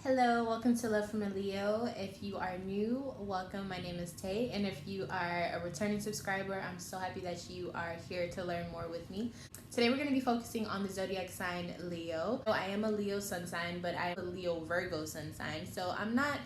Hello, welcome to Love from a Leo. If you are new, welcome. My name is Tay, and if you are a returning subscriber, I'm so happy that you are here to learn more with me. Today we're going to be focusing on the zodiac sign Leo. I am a Leo sun sign, but I'm a Leo Virgo sun sign, so I'm not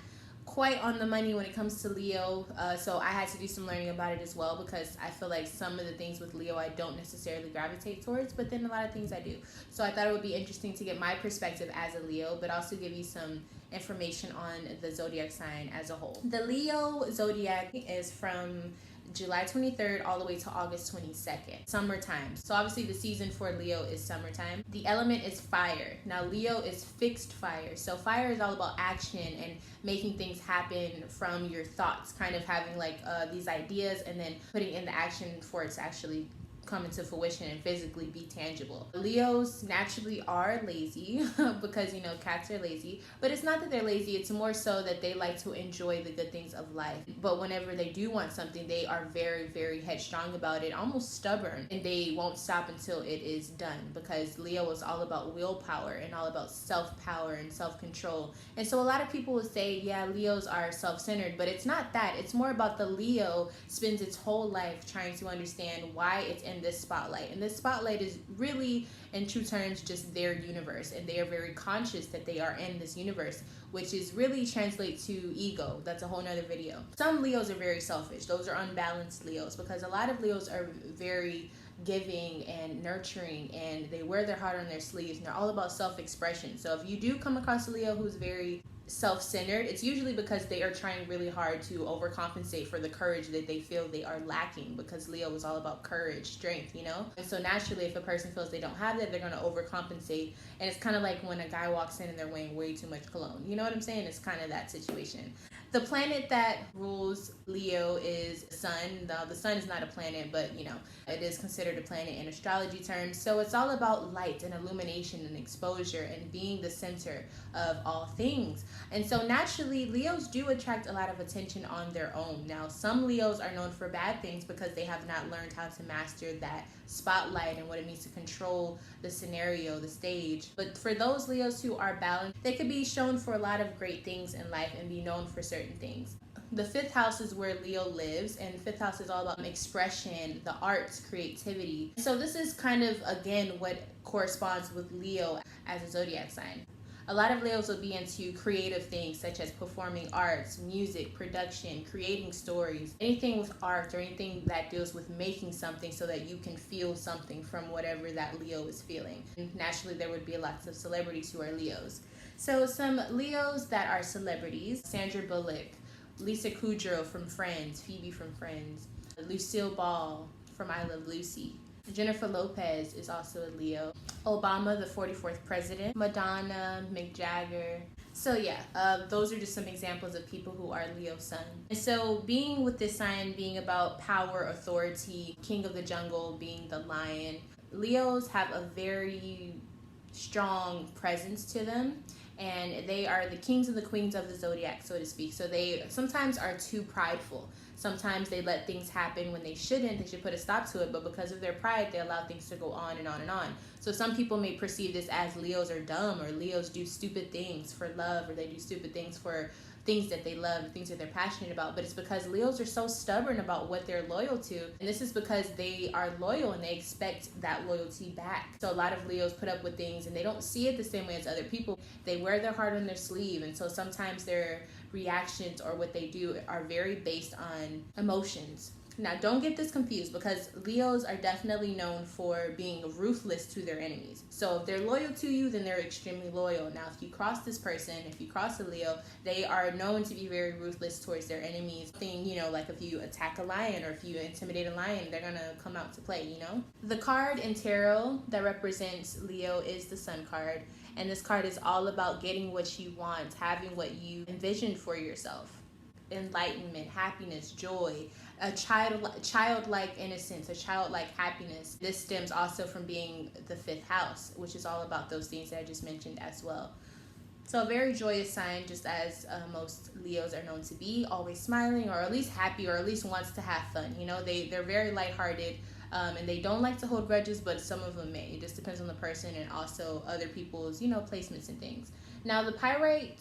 quite on the money when it comes to Leo, so I had to do some learning about it as well, because I feel like some of the things with Leo I don't necessarily gravitate towards, but then a lot of things I do. So I thought it would be interesting to get my perspective as a Leo, but also give you some information on the zodiac sign as a whole. The Leo zodiac is from July 23rd all the way to August 22nd, summertime. So obviously the season for Leo is summertime. The element is fire. Now Leo is fixed fire. So fire is all about action and making things happen from your thoughts, kind of having like these ideas and then putting in the action for it to actually come into fruition and physically be tangible. Leos naturally are lazy because, you know, cats are lazy, but it's not that they're lazy, it's more so that they like to enjoy the good things of life. But whenever they do want something, they are very, very headstrong about it, almost stubborn, and they won't stop until it is done, because Leo is all about willpower and all about self-power and self-control. And so a lot of people will say, yeah, Leos are self-centered, but it's not that. It's more about the Leo spends its whole life trying to understand why it's in this spotlight, and this spotlight is really, in true terms, just their universe, and they are very conscious that they are in this universe, which is really translate to ego. That's a whole nother video. Some Leos are very selfish. Those are unbalanced Leos, because a lot of Leos are very giving and nurturing, and they wear their heart on their sleeves, and they're all about self-expression. So if you do come across a Leo who's very self-centered, it's usually because they are trying really hard to overcompensate for the courage that they feel they are lacking, because Leo is all about courage, strength, you know? And so naturally, if a person feels they don't have that, they're going to overcompensate. And it's kind of like when a guy walks in and they're wearing way too much cologne. You know what I'm saying? It's kind of that situation. The planet that rules Leo is the sun. Now, the sun is not a planet, but, you know, it is considered a planet in astrology terms. So it's all about light and illumination and exposure and being the center of all things. And so naturally, Leos do attract a lot of attention on their own. Now, some Leos are known for bad things because they have not learned how to master that spotlight and what it means to control the scenario, the stage. But for those Leos who are balanced, they could be shown for a lot of great things in life and be known for certain things. The fifth house is where Leo lives, and fifth house is all about expression, the arts, creativity. So this is kind of, again, what corresponds with Leo as a zodiac sign. A lot of Leos will be into creative things such as performing arts, music, production, creating stories, anything with art or anything that deals with making something so that you can feel something from whatever that Leo is feeling. And naturally, there would be lots of celebrities who are Leos. So some Leos that are celebrities: Sandra Bullock, Lisa Kudrow from Friends, Phoebe from Friends, Lucille Ball from I Love Lucy. Jennifer Lopez is also a Leo. Obama, the 44th president. Madonna, Mick Jagger. So yeah, those are just some examples of people who are Leo sun. And so being with this sign being about power, authority, king of the jungle being the lion, Leos have a very strong presence to them, and they are the kings and the queens of the zodiac, so to speak. So they sometimes are too prideful. Sometimes they let things happen when they shouldn't. They should put a stop to it, but because of their pride, they allow things to go on and on and on. So some people may perceive this as Leos are dumb, or Leos do stupid things for love, or they do stupid things for things that they love, things that they're passionate about. But it's because Leos are so stubborn about what they're loyal to, and this is because they are loyal and they expect that loyalty back. So a lot of Leos put up with things and they don't see it the same way as other people. They wear their heart on their sleeve, and so sometimes their reactions or what they do are very based on emotions. Now, don't get this confused, because Leos are definitely known for being ruthless to their enemies. So if they're loyal to you, then they're extremely loyal. Now, if you cross this person, if you cross a Leo, they are known to be very ruthless towards their enemies. You know, like if you attack a lion or if you intimidate a lion, they're gonna come out to play, you know? The card in tarot that represents Leo is the Sun card. And this card is all about getting what you want, having what you envisioned for yourself. Enlightenment, happiness, joy, a childlike innocence, a childlike happiness. This stems also from being the fifth house, which is all about those things that I just mentioned as well. So a very joyous sign, just as most Leos are known to be, always smiling, or at least happy, or at least wants to have fun. You know, they're very lighthearted, and they don't like to hold grudges, but some of them may. It just depends on the person and also other people's, you know, placements and things. Now the pyrite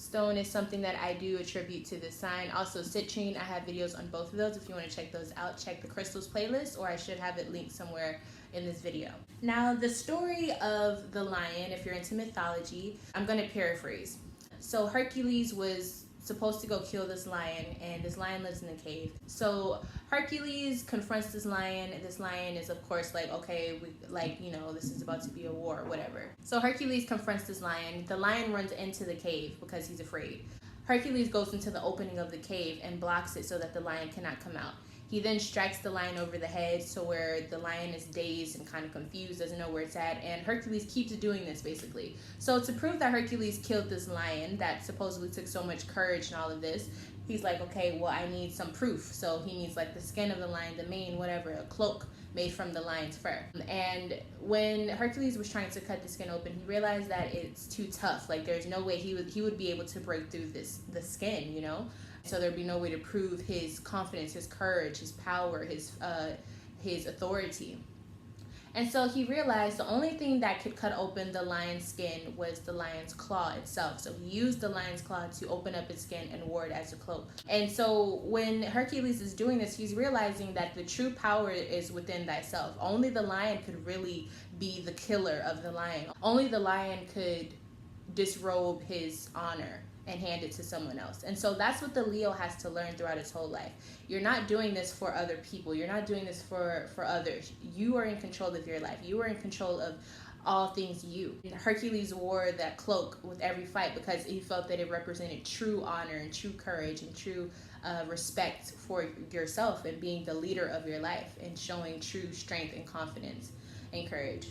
stone is something that I do attribute to this sign. Also, citrine, I have videos on both of those. If you want to check those out, check the crystals playlist, or I should have it linked somewhere in this video. Now, the story of the lion, if you're into mythology, I'm going to paraphrase. So Hercules was supposed to go kill this lion, and this lion lives in a cave. So Hercules confronts this lion, and this lion is of course like, okay, this is about to be a war or whatever. So Hercules confronts this lion. The lion runs into the cave because he's afraid. Hercules goes into the opening of the cave and blocks it so that the lion cannot come out. He then strikes the lion over the head, so where the lion is dazed and kind of confused, doesn't know where it's at, and Hercules keeps doing this basically. So to prove that Hercules killed this lion that supposedly took so much courage and all of this, he's like, okay, well, I need some proof. So he needs like the skin of the lion, the mane, whatever, a cloak made from the lion's fur. And when Hercules was trying to cut the skin open, he realized that it's too tough. Like there's no way he would be able to break through the skin, you know? So there'd be no way to prove his confidence, his courage, his power, his authority. And so he realized the only thing that could cut open the lion's skin was the lion's claw itself. So he used the lion's claw to open up its skin and wore it as a cloak. And so when Hercules is doing this, he's realizing that the true power is within thyself. Only the lion could really be the killer of the lion. Only the lion could disrobe his honor and hand it to someone else. And so that's what the Leo has to learn throughout his whole life. You're not doing this for other people. You're not doing this for others. You are in control of your life. You are in control of all things you. And Hercules wore that cloak with every fight because he felt that it represented true honor and true courage and true respect for yourself and being the leader of your life and showing true strength and confidence and courage.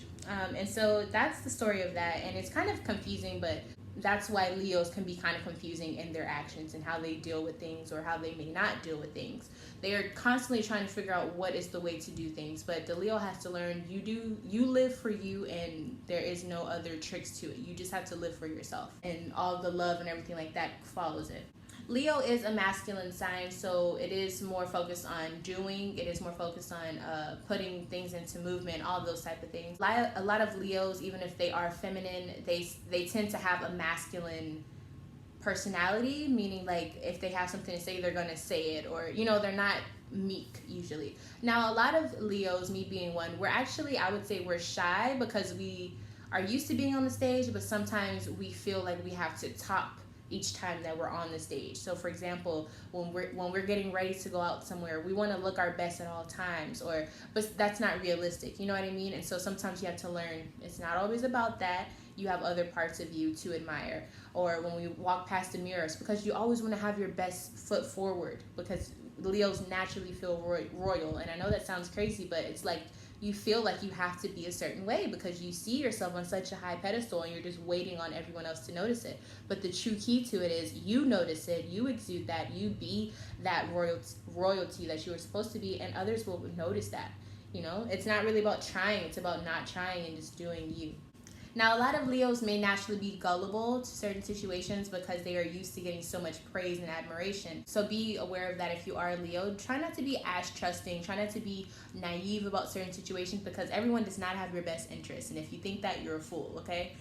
And so that's the story of that. And it's kind of confusing, but that's why Leos can be kind of confusing in their actions and how they deal with things or how they may not deal with things. They are constantly trying to figure out what is the way to do things, but the Leo has to learn you live for you, and there is no other tricks to it. You just have to live for yourself, and all the love and everything like that follows it. Leo is a masculine sign, so it is more focused on doing. It is more focused on putting things into movement, all those type of things. A lot of Leos, even if they are feminine, they tend to have a masculine personality, meaning like if they have something to say, they're going to say it, or, they're not meek usually. Now, a lot of Leos, me being one, I would say we're shy because we are used to being on the stage, but sometimes we feel like we have to top each time that we're on the stage. So for example, when we're getting ready to go out somewhere, we want to look our best at all times, but that's not realistic, you know what I mean? And so sometimes you have to learn it's not always about that. You have other parts of you to admire. Or when we walk past the mirrors, because you always want to have your best foot forward, because Leos naturally feel royal. And I know that sounds crazy, but it's like you feel like you have to be a certain way because you see yourself on such a high pedestal and you're just waiting on everyone else to notice it. But the true key to it is you notice it, you exude that, you be that royalty that you were supposed to be, and others will notice that. It's not really about trying, it's about not trying and just doing you. Now, a lot of Leos may naturally be gullible to certain situations because they are used to getting so much praise and admiration. So be aware of that if you are a Leo. Try not to be as trusting. Try not to be naive about certain situations because everyone does not have your best interest. And if you think that, you're a fool, okay?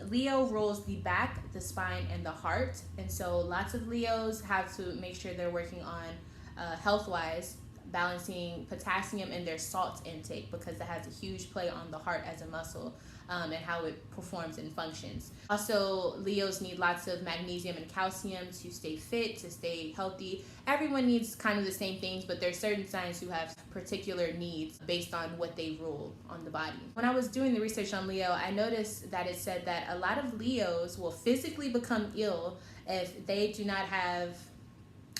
Leo rules the back, the spine, and the heart. And so lots of Leos have to make sure they're working on health-wise, balancing potassium in their salt intake because that has a huge play on the heart as a muscle. And how it performs and functions. Also, Leos need lots of magnesium and calcium to stay fit, to stay healthy. Everyone needs kind of the same things, but there's certain signs who have particular needs based on what they rule on the body. When I was doing the research on Leo, I noticed that it said that a lot of Leos will physically become ill if they do not have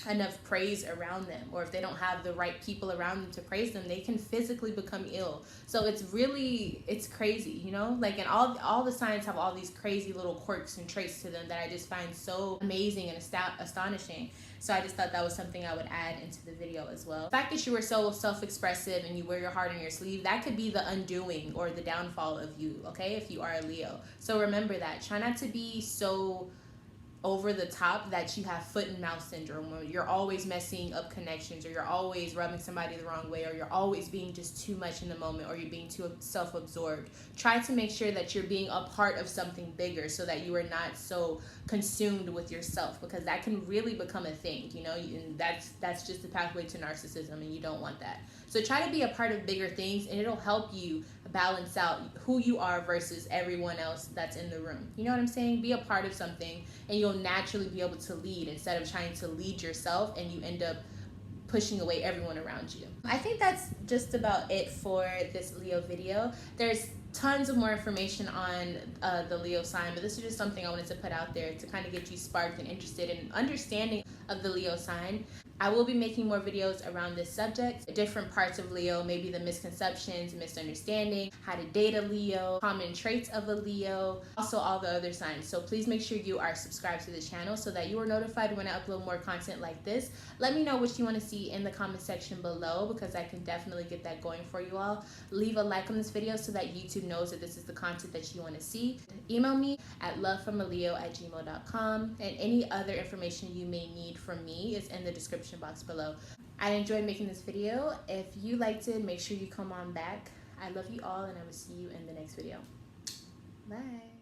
enough praise around them, or if they don't have the right people around them to praise them, they can physically become ill. So it's crazy, like, and all the signs have all these crazy little quirks and traits to them that I just find so amazing and astonishing. So I just thought that was something I would add into the video as well. The fact that you are so self-expressive and you wear your heart on your sleeve, that could be the undoing or the downfall of you, okay, if you are a Leo. So remember that. Try not to be so over the top that you have foot and mouth syndrome, where you're always messing up connections, or you're always rubbing somebody the wrong way, or you're always being just too much in the moment, or you're being too self-absorbed. Try to make sure that you're being a part of something bigger, so that you are not so consumed with yourself, because that can really become a thing, you know, and that's just the pathway to narcissism, and you don't want that. So try to be a part of bigger things, and it'll help you balance out who you are versus everyone else that's in the room. You know what I'm saying? Be a part of something, and you'll naturally be able to lead, instead of trying to lead yourself and you end up pushing away everyone around you. I think that's just about it for this Leo video. There's tons of more information on the Leo sign, but this is just something I wanted to put out there to kind of get you sparked and interested in understanding of the Leo sign. I will be making more videos around this subject, different parts of Leo, maybe the misconceptions, misunderstanding, how to date a Leo, common traits of a Leo, also all the other signs. So please make sure you are subscribed to the channel so that you are notified when I upload more content like this. Let me know what you want to see in the comment section below, because I can definitely get that going for you all. Leave a like on this video so that YouTube knows that this is the content that you want to see. Email me at lovefromaleo@gmail.com, and any other information you may need from me is in the description box below. I enjoyed making this video. If you liked it, make sure you come on back. I love you all, and I will see you in the next video. Bye.